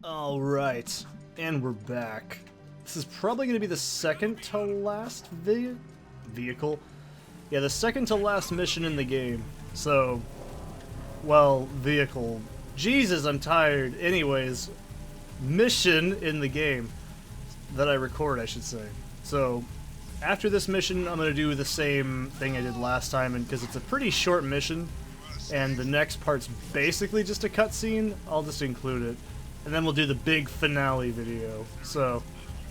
Alright, and we're back. This is probably going to be the second to last vehicle. Yeah, the second to last mission in the game. So, well, vehicle. Jesus, I'm tired. Anyways, mission in the game that I record, I should say. So, after this mission, I'm going to do the same thing I did last time, and because it's a pretty short mission, and the next part's basically just a cutscene, I'll just include it. And then we'll do the big finale video. So,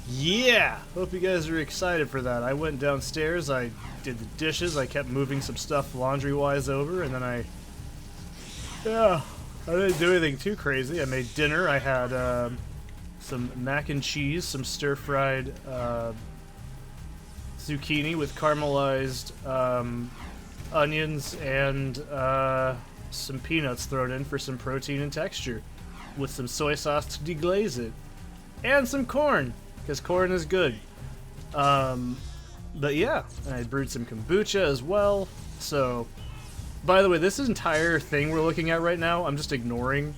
yeah! Hope you guys are excited for that. I went downstairs, I did the dishes, I kept moving some stuff laundry-wise over, and then I didn't do anything too crazy. I made dinner. I had some mac and cheese, some stir-fried zucchini with caramelized onions, and some peanuts thrown in for some protein and texture, with some soy sauce to deglaze it, and some corn, because corn is good. But yeah, and I brewed some kombucha as well. So, by the way, this entire thing we're looking at right now, I'm just ignoring.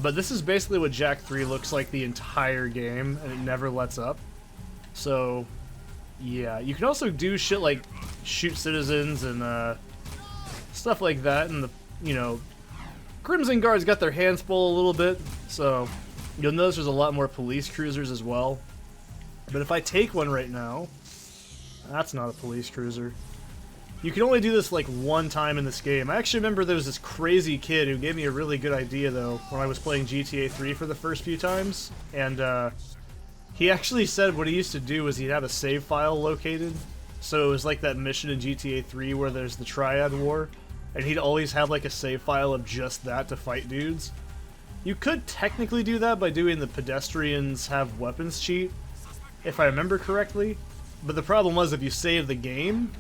But this is basically what Jak 3 looks like the entire game, and it never lets up. So, yeah. You can also do shit like shoot citizens and stuff like that, and the, you know, Crimson Guard's got their hands full a little bit, so you'll notice there's a lot more police cruisers as well. But if I take one right now, that's not a police cruiser. You can only do this like one time in this game. I actually remember there was this crazy kid who gave me a really good idea though when I was playing GTA 3 for the first few times, and he actually said what he used to do was he'd have a save file located, so it was like that mission in GTA 3 where there's the Triad War, and he'd always have like a save file of just that to fight dudes. You could technically do that by doing the pedestrians have weapons cheat, if I remember correctly, but the problem was if you save the game,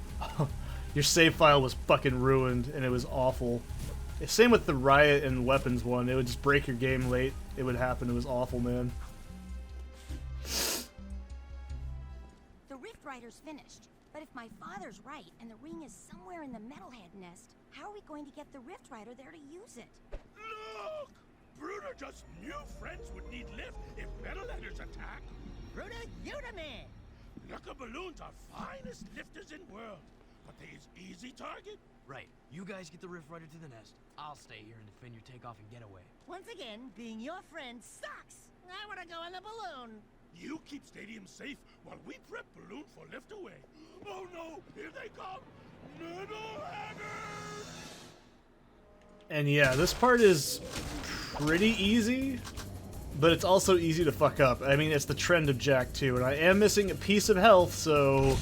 your save file was fucking ruined, and it was awful. Same with the riot and weapons one, it would just break your game late. It would happen, it was awful, man. The Rift Rider's finished, but if my father's right and the ring is somewhere in the Metalhead nest, how are we going to get the Rift Rider there to use it? Look! Bruder just knew friends would need lift if Metalheaders attack. Bruder, you the man! Yucca balloons are finest lifters in world, but they is easy target. Right. You guys get the Rift Rider to the nest. I'll stay here and defend your takeoff and getaway. Once again, being your friend sucks. I want to go in the balloon. You keep stadium safe while we prep balloon for lift away. Oh no, here they come! Metalheaders! And yeah, this part is pretty easy, but it's also easy to fuck up. I mean, it's the trend of Jak 2, and I am missing a piece of health, so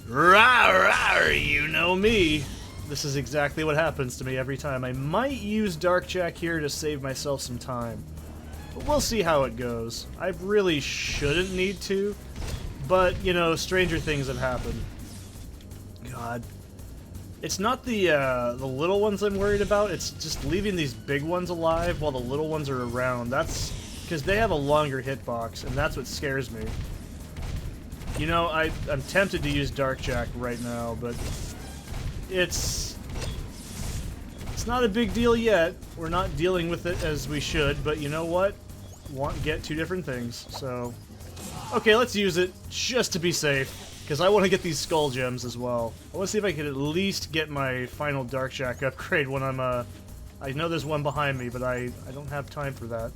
rawr, you know me. This is exactly what happens to me every time. I might use Dark Jak here to save myself some time, but we'll see how it goes. I really shouldn't need to, but, you know, stranger things have happened. God. It's not the little ones I'm worried about, it's just leaving these big ones alive while the little ones are around. That's because they have a longer hitbox, and that's what scares me. You know, I'm tempted to use Dark Jak right now, but it's not a big deal yet. We're not dealing with it as we should, but you know what? Get two different things, so okay, let's use it just to be safe. Because I want to get these skull gems as well. I want to see if I can at least get my final Dark Jak upgrade when I'm, I know there's one behind me, but I don't have time for that.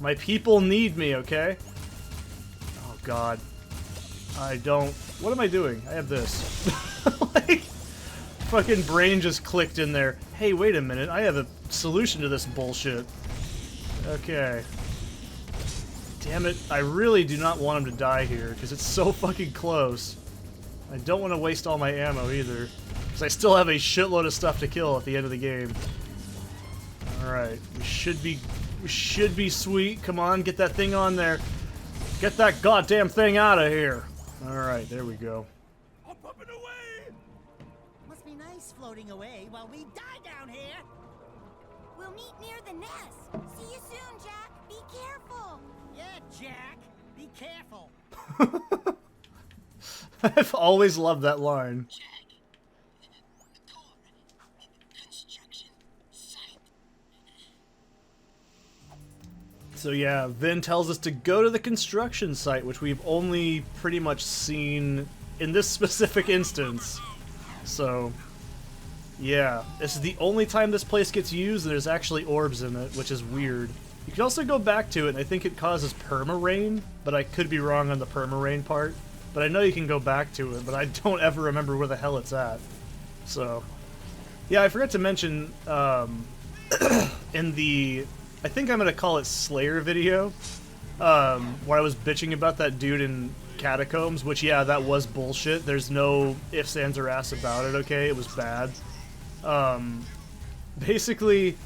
My people need me, okay? Oh, God. I don't... What am I doing? I have this. Like, fucking brain just clicked in there. Hey, wait a minute. I have a solution to this bullshit. Okay. Damn it, I really do not want him to die here, because it's so fucking close. I don't want to waste all my ammo either, because I still have a shitload of stuff to kill at the end of the game. Alright, we should be sweet. Come on, get that thing on there. Get that goddamn thing out of here. Alright, there we go. I'm pumping away! Must be nice floating away while we die down here. We'll meet near the nest. See you soon, Jak. Be careful. Yeah, Jak. Be careful. I've always loved that line. So yeah, Vin tells us to go to the construction site, which we've only pretty much seen in this specific instance. So, yeah, this is the only time this place gets used, and there's actually orbs in it, which is weird. You can also go back to it, and I think it causes perma-rain, but I could be wrong on the perma-rain part. But I know you can go back to it, but I don't ever remember where the hell it's at. So, yeah, I forgot to mention, in the, I think I'm going to call it Slayer video, where I was bitching about that dude in Catacombs, which, yeah, that was bullshit. There's no ifs, ands, or ass about it, okay? It was bad. Basically,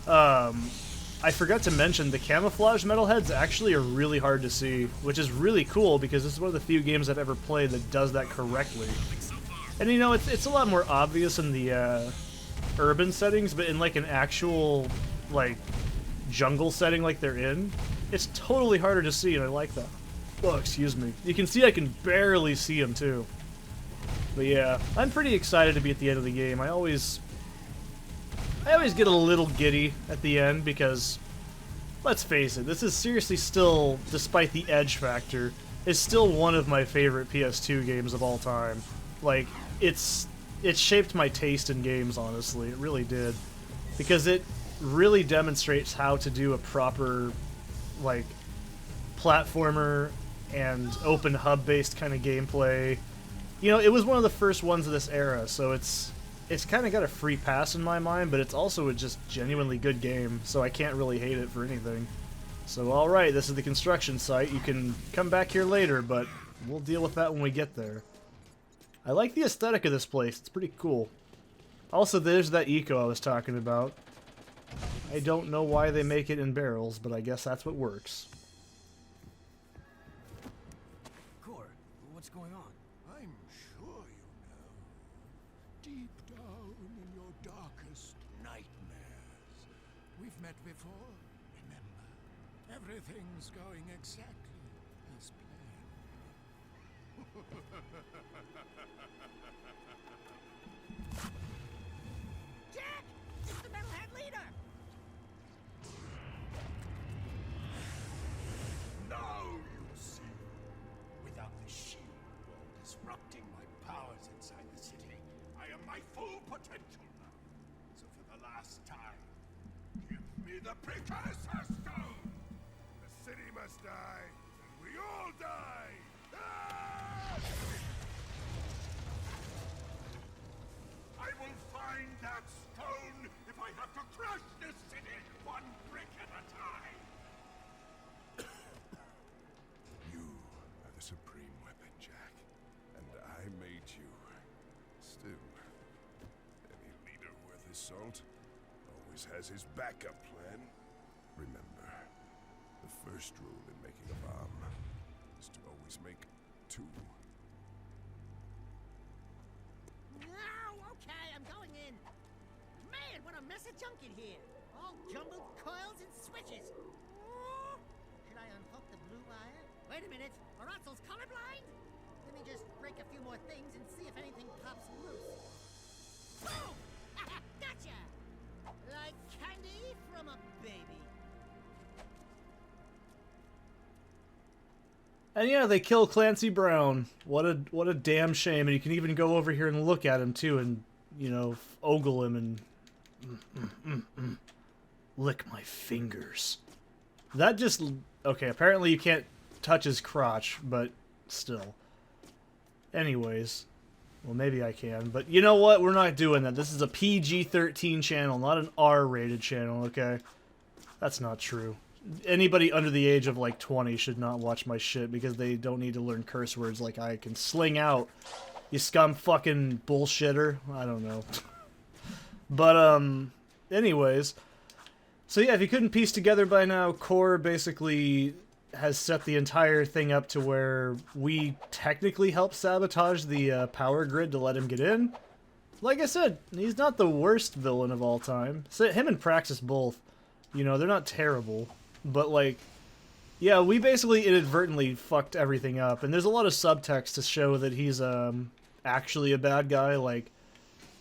I forgot to mention the camouflage metalheads actually are really hard to see, which is really cool because this is one of the few games I've ever played that does that correctly. And you know, it's a lot more obvious in the urban settings, but in like an actual like jungle setting like they're in, it's totally harder to see, and I like that. Oh, excuse me. You can see I can barely see them too. But yeah, I'm pretty excited to be at the end of the game. I always get a little giddy at the end because, let's face it, this is seriously still, despite the edge factor, is still one of my favorite PS2 games of all time. Like, it shaped my taste in games, honestly. It really did. Because it really demonstrates how to do a proper, like, platformer and open hub-based kind of gameplay. You know, it was one of the first ones of this era, so it's kind of got a free pass in my mind, but it's also a just genuinely good game, so I can't really hate it for anything. So alright, this is the construction site. You can come back here later, but we'll deal with that when we get there. I like the aesthetic of this place. It's pretty cool. Also, there's that eco I was talking about. I don't know why they make it in barrels, but I guess that's what works. Cor, what's going on? I'm sure you know. Deep down in your darkest nightmares. We've met before, remember? Everything's going exactly as planned. Jack! It's the metalhead leader! Now you see. Without the shield wall disrupting my powers inside the city, I am my full potential now. So for the last time, give me the precursor stone! The city must die, and we all die! Ah! I will find that stone if I have to crush this city one brick at a time! You are the supreme weapon, Jack. And I made you. Still, any leader worth his salt always has his backup plan. Remember, the first rule in making a bomb is to always make two. No, okay, I'm going in. Man, what a mess of junk in here. All jumbled coils and switches. Oh, should I unhook the blue wire? Wait a minute, are Otzel's colorblind? Let me just break a few more things and see if anything pops loose. Boom! Gotcha! Like candy from a baby. And yeah, they kill Clancy Brown. What a damn shame. And you can even go over here and look at him too, and you know, ogle him and lick my fingers. That just okay. Apparently you can't touch his crotch, but still. Anyways, well maybe I can, but you know what? We're not doing that. This is a PG-13 channel, not an R-rated channel. Okay, that's not true. Anybody under the age of like 20 should not watch my shit because they don't need to learn curse words like I can sling out. You scum fucking bullshitter. I don't know. But anyways, so yeah, if you couldn't piece together by now, Core basically has set the entire thing up to where we technically help sabotage the power grid to let him get in. Like I said, he's not the worst villain of all time. So him and Praxis both, you know, they're not terrible. But, like, yeah, we basically inadvertently fucked everything up. And there's a lot of subtext to show that he's actually a bad guy. Like,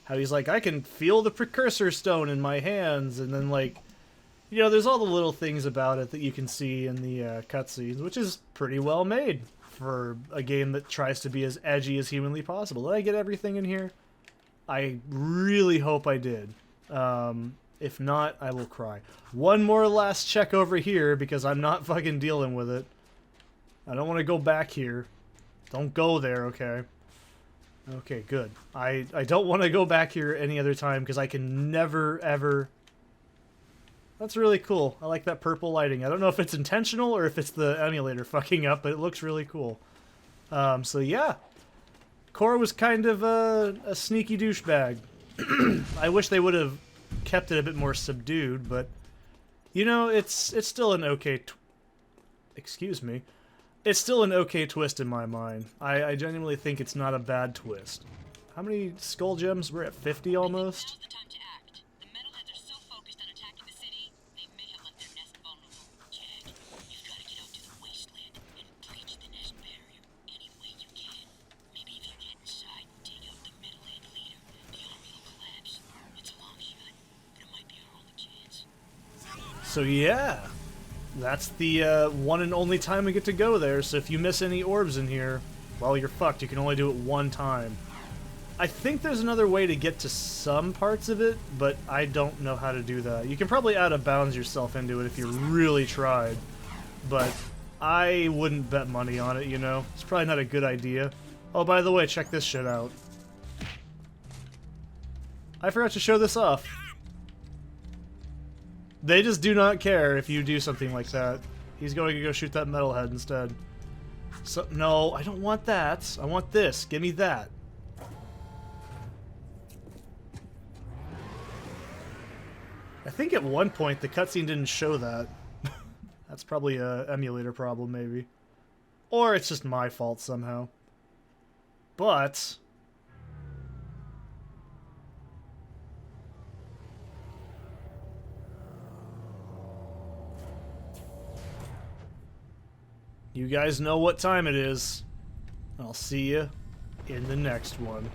how he's like, I can feel the precursor stone in my hands. And then, like, You know, there's all the little things about it that you can see in the cutscenes, which is pretty well made for a game that tries to be as edgy as humanly possible. Did I get everything in here? I really hope I did. If not, I will cry. One more last check over here, because I'm not fucking dealing with it. I don't want to go back here. Don't go there, okay? Okay, good. I don't want to go back here any other time, because I can never, ever... That's really cool. I like that purple lighting. I don't know if it's intentional or if it's the emulator fucking up, but it looks really cool. So yeah. Core was kind of a sneaky douchebag. I wish they would have kept it a bit more subdued, but... You know, it's still an okay... Excuse me. It's still an okay twist in my mind. I genuinely think it's not a bad twist. How many skull gems? We're at 50 almost? So yeah, that's the one and only time we get to go there, so if you miss any orbs in here, well, you're fucked. You can only do it one time. I think there's another way to get to some parts of it, but I don't know how to do that. You can probably out of bounds yourself into it if you really tried, but I wouldn't bet money on it, you know? It's probably not a good idea. Oh, by the way, check this shit out. I forgot to show this off. They just do not care if you do something like that. He's going to go shoot that metalhead instead. So, no, I don't want that. I want this. Give me that. I think at one point the cutscene didn't show that. That's probably a emulator problem, maybe. Or it's just my fault somehow. But... you guys know what time it is. I'll see you in the next one.